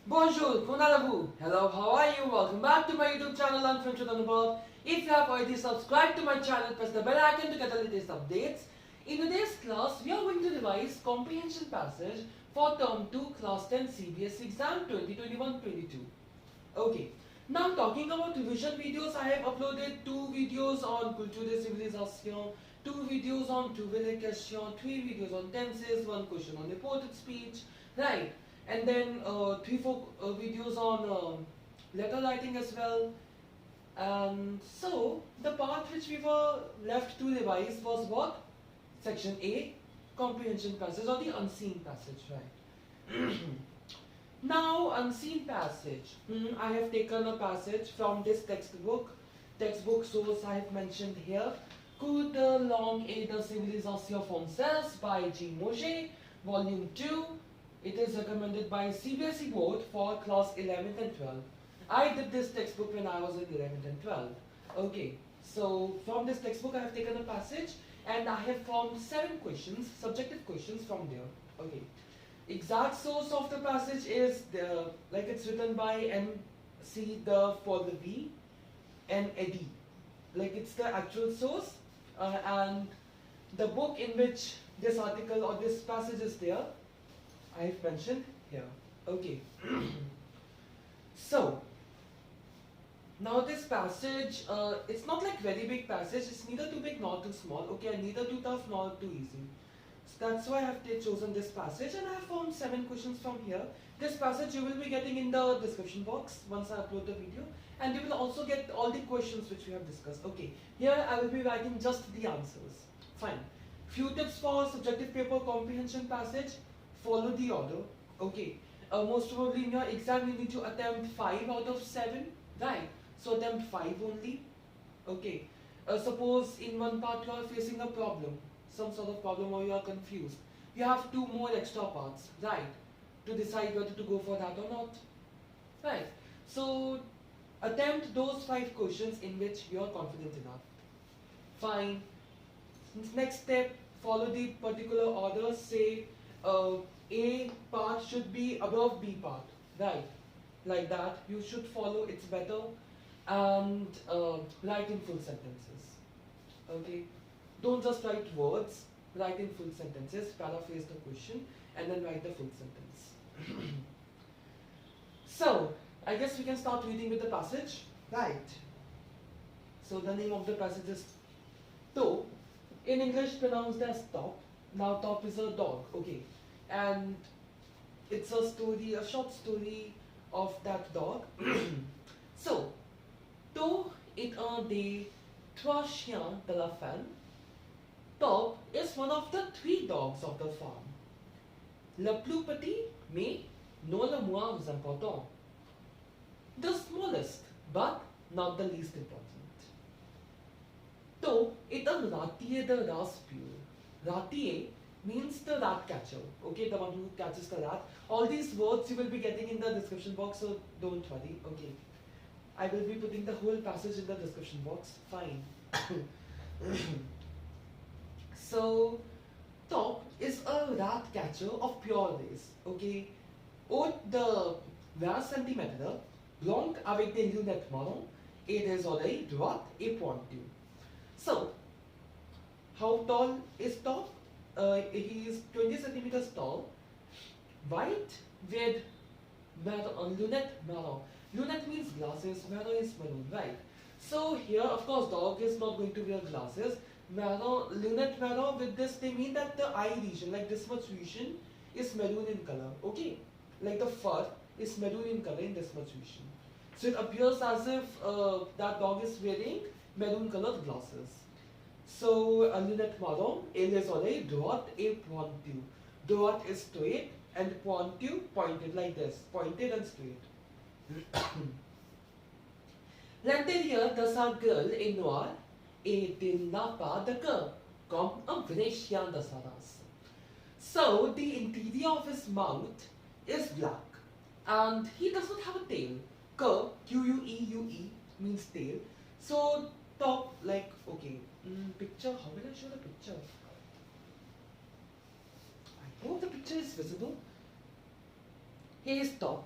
Bonjour, comment allez-vous? Hello, how are you? Welcome back to my YouTube channel, I'm French with Anubhav. If you have already subscribed to my channel, press the bell icon to get the latest updates. In today's class, we are going to revise comprehension passage for Term 2, Class 10 CBSE Exam 2021-22. Okay, now talking about revision videos, I have uploaded 2 videos on culture de civilisation, 2 videos on Trouvez, 3 videos on tenses, 1 question on reported speech, right? And then 3-4 videos on letter writing as well. And so the part which we were left to revise was what? Section A, comprehension passage, or the unseen passage, right? Now, unseen passage. I have taken a passage from this textbook source I have mentioned here. Cours de Langue et de civilisation françaises by G. Mauger, volume 2. It is recommended by CBSE board for class 11th and 12th. I did this textbook when I was in 11th and 12th. Okay, so from this textbook I have taken a passage and I have formed 7 questions, subjective questions from there. Okay, exact source of the passage is like it's written by M.C. the Folleville and Eddy. Like it's the actual source and the book in which this article or this passage is there, I have mentioned here. Okay. So now this passage, it's not like very big passage. It's neither too big nor too small. Okay, and neither too tough nor too easy. So that's why I have chosen this passage, and I have formed 7 questions from here. This passage you will be getting in the description box once I upload the video, and you will also get all the questions which we have discussed. Okay, here I will be writing just the answers. Fine. Few tips for subjective paper comprehension passage. Follow the order. Okay. Most probably in your exam you need to attempt 5 out of 7, right? So attempt 5 only. Okay. Suppose in one part you are facing a problem, some sort of problem, or you are confused. You have 2 more extra parts, right? To decide whether to go for that or not. Right. So attempt those 5 questions in which you are confident enough. Fine. Next step, follow the particular order. Say A part should be above B part, right? Like that, you should follow, it's better. And write in full sentences. Okay, don't just write words, write in full sentences, paraphrase the question, and then write the full sentence. So, I guess we can start reading with the passage, right? So, the name of the passage is To, in English pronounced as Top. Now, Top is a dog, okay? And it's a story, a short story of that dog. So, To est un des 3 chiens de la ferme. Top is one of the 3 dogs of the farm. Le plus petit, mais non le moins important. The smallest, but not the least important. To est un ratier de race pure. Ratier means the rat catcher, okay, the one who catches the rat. All these words you will be getting in the description box, so don't worry, okay. I will be putting the whole passage in the description box, fine. So, Top is a rat catcher of pure race, okay. Haut de 20 centimètres, blanc avec des lunettes marron et des oreilles droites et pointues. So, how tall is Top? He is 20 centimeters tall, white with lunette marron. Lunette means glasses, marron is maroon, right? So here, of course, dog is not going to wear glasses. Marron, lunette marron, with this they mean that the eye region, like this much region, is maroon in color, okay? Like the fur is maroon in color in this much region. So it appears as if that dog is wearing maroon colored glasses. So, lunette marron et les oreilles droites et pointues. Droite is straight and pointue pointed like this, pointed and straight. L'intérieur de sa gueule est noir et il n'a pas de queue, comme un vrai chien de sa race. So, the interior of his mouth is black and he does not have a tail. Queue, Q-U-E-U-E, means tail. So, Top, like, okay, picture, how will I show the picture? I hope the picture is visible. Here is Top,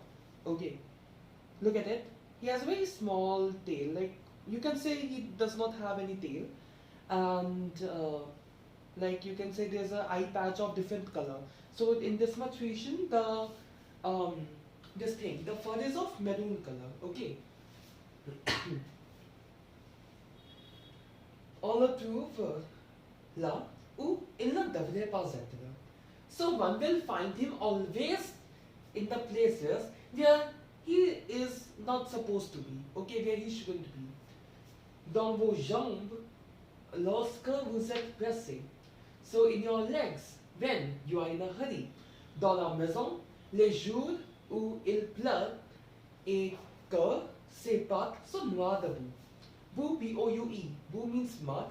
Okay, look at it. He has a very small tail. Like you can say he does not have any tail, and like you can say there's an eye patch of different color. So in this much region, the this thing, the fur is of maroon color. Okay. On retrouve là où il ne devrait pas être. So one will find him always in the places where he is not supposed to be, okay, where he shouldn't be. Dans vos jambes, lorsque vous êtes pressé. So in your legs, when you are in a hurry. Dans la maison, les jours où il pleut et que ses pattes sont noires debout. Boo, B-O-U-E. Boo means mud.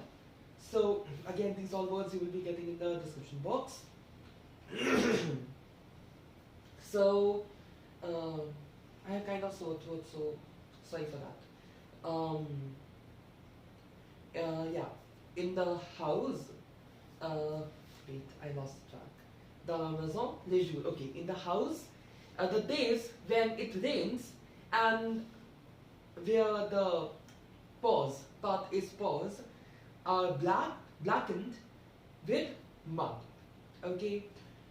So again, these all words you will be getting in the description box. So I have kind of sore throat, so sorry for that. Yeah, in the house, wait, I lost track. Dans la maison, les jours. Okay, in the house, the days when it rains and where the part is paws, are blackened with mud. Okay,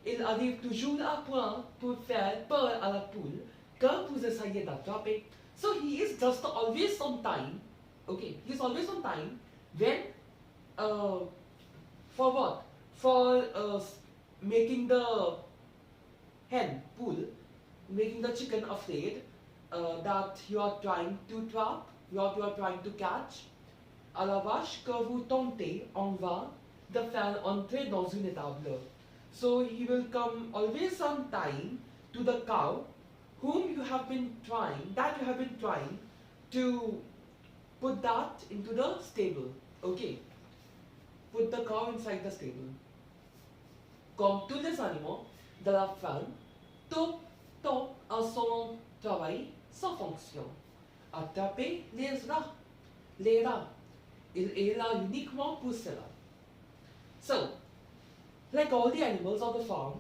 il arrive toujours à point pour faire peur à la poule que vous essayez d'attraper. So he is just always on time. Okay, he's always on time when for what? For making the hen pool, making the chicken afraid that you are trying to trap, you are trying to catch. À la vache que vous tentez en vain de faire entrer dans une étable. So he will come always on time to the cow whom you have been trying, to put that into the stable. Okay. Put the cow inside the stable. Comme tous les animaux de la ferme, tout a son travail, sa fonction. Attraper les rats. Les rats. Il est là uniquement pour cela. So, like all the animals on the farm,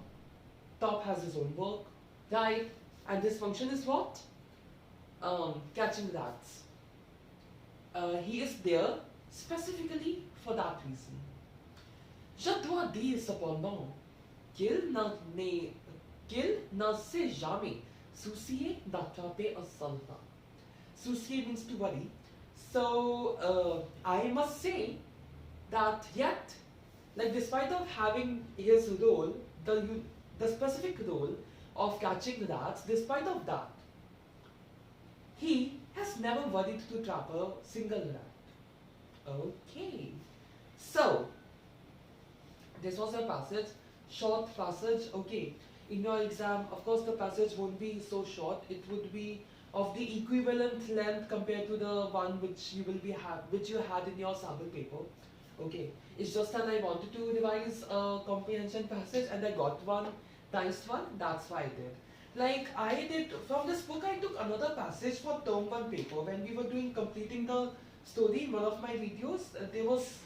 Top has his own work, right? And this function is what? Catching rats. He is there specifically for that reason. Je dois dire cependant qu'il ne s'est jamais soucié d'attraper un seul rat. Soucier means to worry. So I must say that yet, like despite of having his role, the specific role of catching rats, despite of that, he has never worried to trap a single rat. Okay, so this was a passage, short passage. Okay, in your exam, of course, the passage won't be so short. It would be of the equivalent length compared to the one which you had in your sample paper. Okay, it's just that I wanted to revise a comprehension passage and I got one nice one. That's why I did. Like I did from this book, I took another passage for term 1 paper when we were completing the story. In one of my videos, there was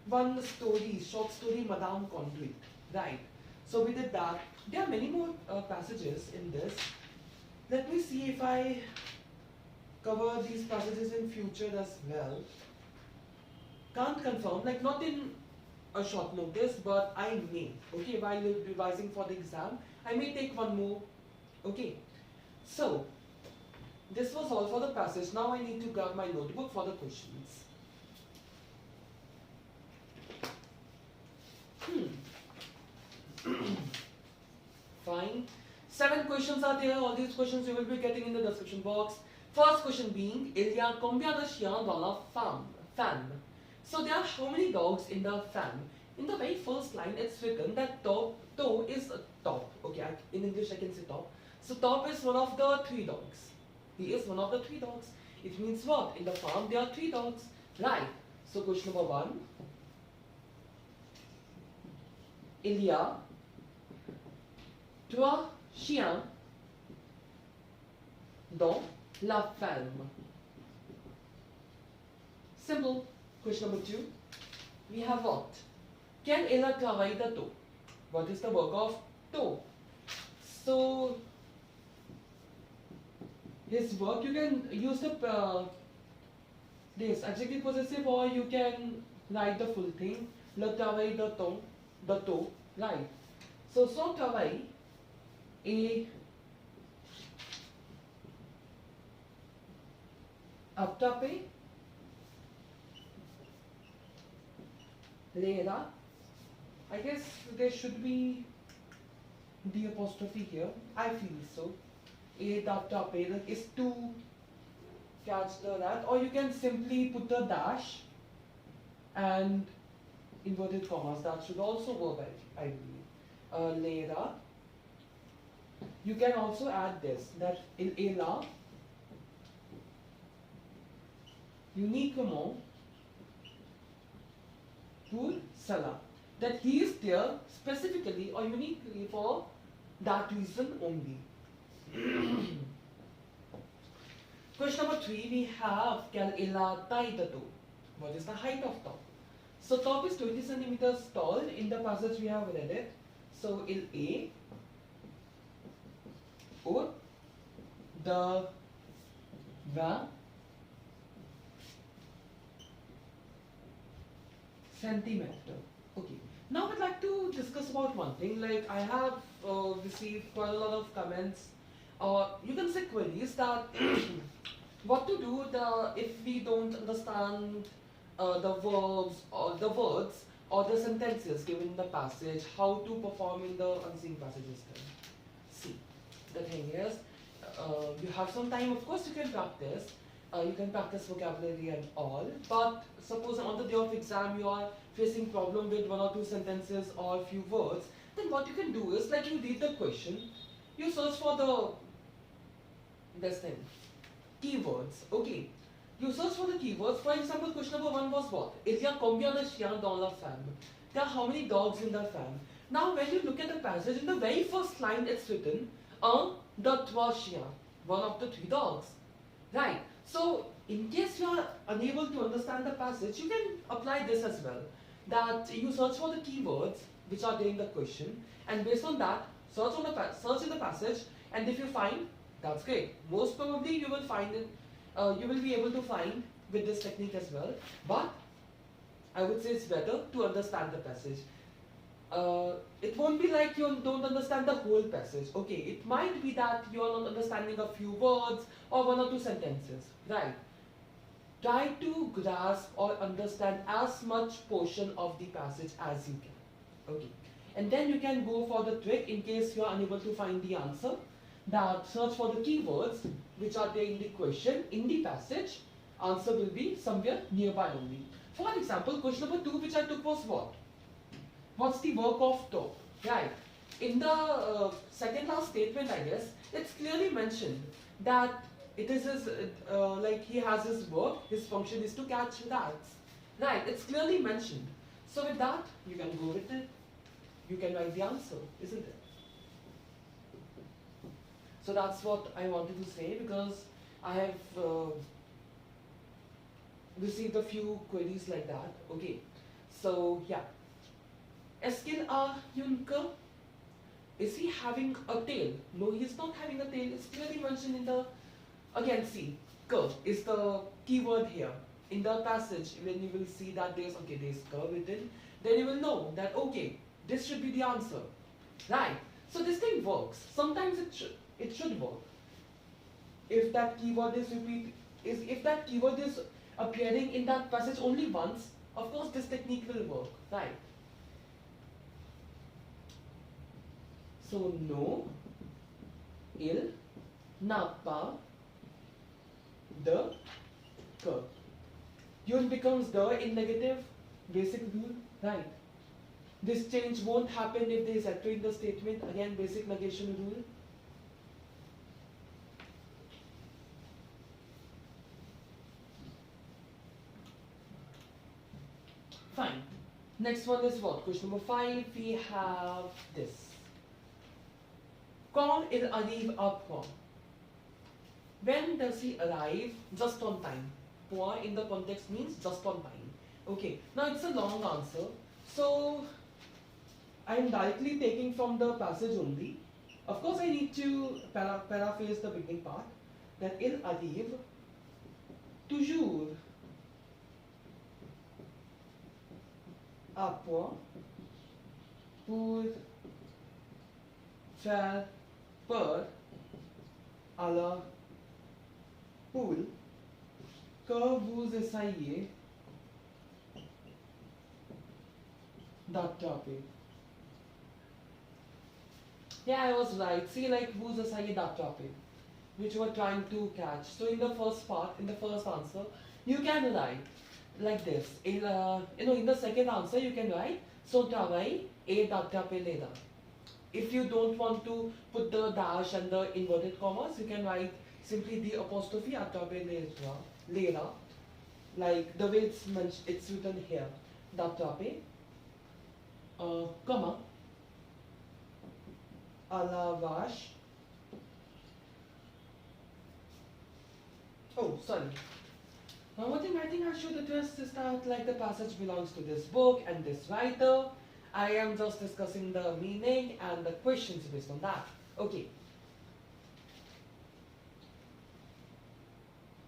one story, short story, Madame Conduit. Right. So we did that. There are many more passages in this. Let me see if I cover these passages in future as well. Can't confirm, like not in a short notice, but I may. Okay, while revising for the exam, I may take one more. Okay, so this was all for the passage. Now I need to grab my notebook for the questions. Fine. 7 questions are there. All these questions you will be getting in the description box. First question being, il y a combien de chiens dans la ferme? So there are how many dogs in the ferme? In the very first line, it's written that Top is a top. Okay, in English I can say Top. So Top is one of the 3 dogs. He is one of the 3 dogs. It means what? In the farm there are 3 dogs. Right. So question number 1. Il y a trois chiens dans la ferme. Simple. Question number 2. We have what? Quel est le travail de Toe? What is the work of Toe? So his work, you can use this adjective possessive, or you can write the full thing. Le travail de ton, the to, right? So son travail est attrapé l'era. I guess there should be the apostrophe here. I feel so. Et d'attraper is to catch the rat, or you can simply put a dash and inverted commas. That should also work, I believe. L'era. You can also add this, that il est là uniquement pour cela. That he is there specifically or uniquely for that reason only. Question number 3, we have quelle est la taille de top? What is the height of top? So top is 20 centimeters tall. In the passage we have read it. So il est haut de 20 centimètres. Okay. Now I'd like to discuss about one thing. Like I have received quite a lot of comments, or you can say queries, that what to do if we don't understand the verbs or the words or the sentences given in the passage, how to perform in the unseen passages then. See, the thing is, you have some time, of course you can practice. You can practice vocabulary and all, but suppose on the day of exam you are facing problem with one or two sentences or a few words, then what you can do is, like, you read the question, you search for this thing, keywords, okay. You search for the keywords. For example, question number 1 was what? Il y a combien de chiens dans la ferme? There are how many dogs in the farm? Now when you look at the passage, in the very first line it's written, de trois chiens, one of the 3 dogs. Right. So in case you are unable to understand the passage, you can apply this as well. That you search for the keywords which are there in the question, and based on that, search in the passage, and if you find, that's great. Most probably you will find it. You will be able to find with this technique as well. But I would say it's better to understand the passage. It won't be like you don't understand the whole passage. Okay, it might be that you are not understanding a few words or 1 or 2 sentences. Right. Try to grasp or understand as much portion of the passage as you can. Okay. And then you can go for the trick in case you are unable to find the answer. That search for the keywords which are there in the question, in the passage. Answer will be somewhere nearby only. For example, question number 2 which I took was what? What's the work of top? Right. In the second last statement, I guess, it's clearly mentioned that it is his, like he has his work, his function is to catch rats. Right, it's clearly mentioned. So with that, you can go with it. You can write the answer, isn't it? So that's what I wanted to say, because I have received a few queries like that. Okay, so yeah. Est-ce qu'il a une queue? Is he having a tail? No, he is not having a tail. It's clearly mentioned in the, again see, queue is the keyword here. In the passage, when you will see that there's queue written, then you will know that, okay, this should be the answer. Right? So this thing works. Sometimes it should work. If that keyword is if that keyword is appearing in that passage only once, of course this technique will work. Right? So no, il n'a pas de queue. Use becomes the in negative, basic rule, right? This change won't happen if there is echo in the statement. Again, basic negation rule. Fine. Next one is what? Question number 5. We have this. Quand il arrive à point? When does he arrive? Just on time. Point in the context means just on time. Okay. Now it's a long answer. So I am directly taking from the passage only. Of course, I need to paraphrase the beginning part. Then il arrive toujours à point pour faire peur à la poule que vous essayez d'attraper. Yeah, I was right. See, like, vous essayez d'attraper, which you were trying to catch. So in the first part, in the first answer, you can write like this. In the second answer, you can write son travail est d'attraper les rats. If you don't want to put the dash and the inverted commas, you can write simply the apostrophe attraper les rats, like the way it's written here. D'attraper, comma, à la vache. Oh, sorry. Now, one thing I think I should address is that, like, the passage belongs to this book and this writer. I am just discussing the meaning and the questions based on that. Okay.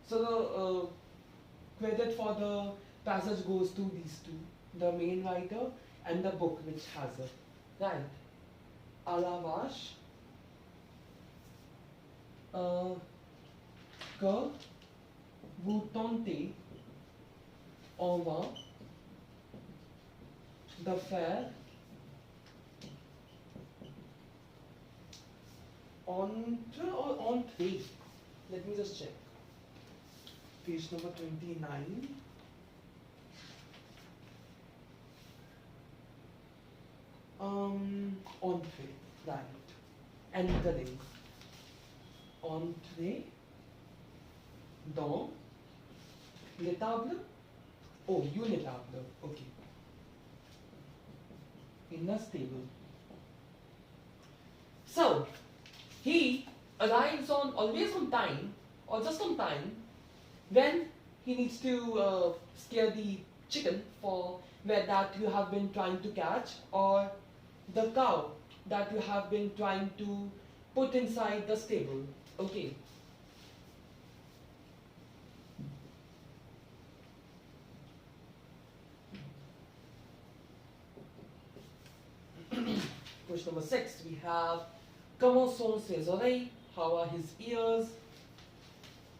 So the credit for the passage goes to these two, the main writer and the book which has it. Right. À la vache que vous tentez en vain de faire entre or entrer. Let me just check. Page number 29. Entrer, right. Entering. Entrer dans l'étable. Oh, unitable. Okay. In the stable. So, he arrives always on time, or just on time, when he needs to scare the chicken for that you have been trying to catch, or the cow that you have been trying to put inside the stable. Okay. Question number 6, we have comment sont ses oreilles? How are his ears?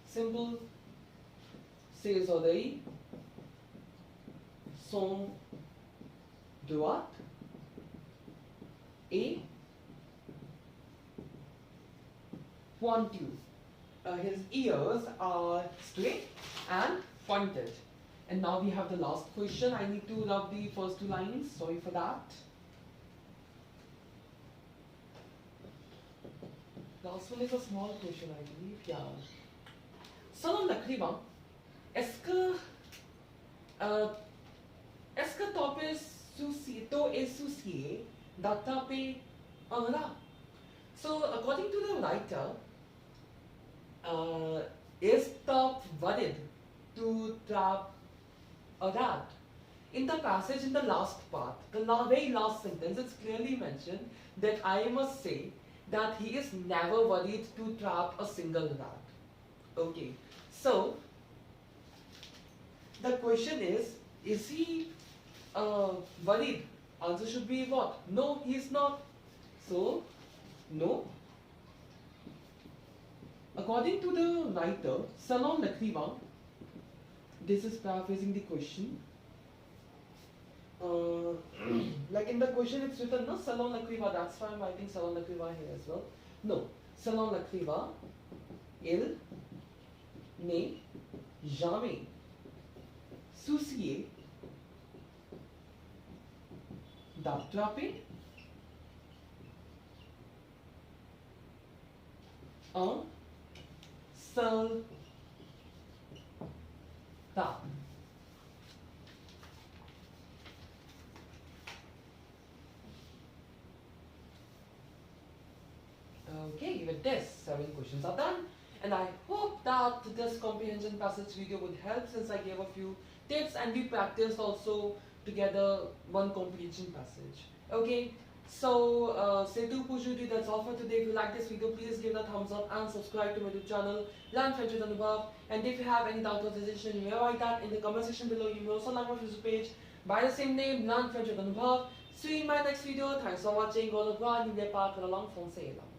Simple. Ses oreilles sont droites et pointues. His ears are straight and pointed. And now we have the last question. I need to rub the first two lines. Sorry for that. Last one is a small question, I believe. Yeah. Selon l'écrivain, est-ce que top est soucié d'attraper un rat? So, according to the writer, is top worried to trap a rat? In the passage, in the last part, the very last sentence, it's clearly mentioned that I must say that he is never worried to trap a single rat. Okay, so the question is he worried? Answer should be what? No, he is not. So, no. According to the writer, selon l'écrivain, this is paraphrasing the question. Like in the question it's written, no, selon l'écrivain, that's why I'm writing selon l'écrivain here as well. No, selon l'écrivain, il n'est jamais soucié d'attraper un seul rat. Okay, with this, 7 questions are done, and I hope that this comprehension passage video would help, since I gave a few tips and we practiced also together one comprehension passage. Okay, So, c'est tout pour aujourd'hui. That's all for today. If you like this video, please give it a thumbs up and subscribe to my YouTube channel, Learn French with Anubhav. And if you have any doubt or suggestion, you may write that in the comment section below. You may also like my Facebook page by the same name, Learn French with Anubhav. See you in my next video. Thanks for watching. Go to Droit, n'oubliez pas que la langue française.